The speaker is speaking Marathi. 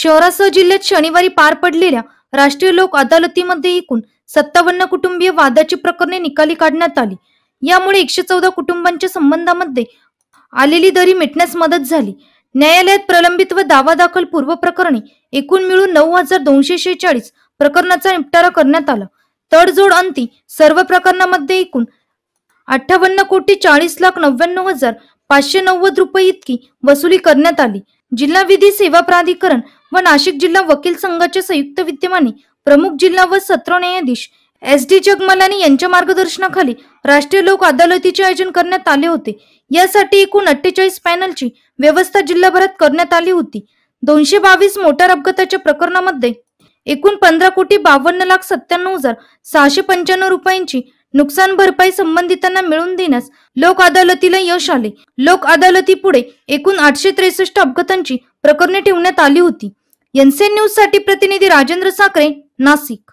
शहरासह जिल्ह्यात शनिवारी पार पडलेल्या राष्ट्रीय लोक अदालतीमध्ये एकूण 57 कुटुंबीय वादाची प्रकरणे निकाली काढण्यात आली। यामुळे 114 कुटुंबांच्या संबंधामध्ये आलेली दरी मिटण्यास मदत झाली। न्यायालयात प्रलंबित व दावा दाखल पूर्व प्रकरणी एकूण मिळून 9246 प्रकरणाचा निपटारा करण्यात आला। तडजोड अंती सर्व प्रकरणांमध्ये एकूण 58,40,99,590 रुपये इतकी वसुली करण्यात आली। जिल्हा विधी सेवा प्राधिकरण व नाशिक जिल्हा वकील संघाच्या संयुक्त विद्यमाने प्रमुख जिल्हा व सत्र न्यायाधीश SD जगमालानी यांच्या मार्गदर्शनाखाली राष्ट्रीय लोक अदालतीचे आयोजन करण्यात आले होते। यासाठी एकूण 48 पॅनलची व्यवस्था जिल्हाभरात करण्यात आली होती। 222 मोटार अपघाताच्या प्रकरणामध्ये एकूण 15,52,97,695 रुपयांची नुकसान भरपाई संबंधितांना मिळवून देण्यास लोक अदालतीला यश आले। लोक अदालतीपुढे एकूण 863 अपघातांची प्रकरणे ठेवण्यात आली होती। एनसीएन न्यूज साठी प्रतिनिधी राजेंद्र साखरे, नाशिक।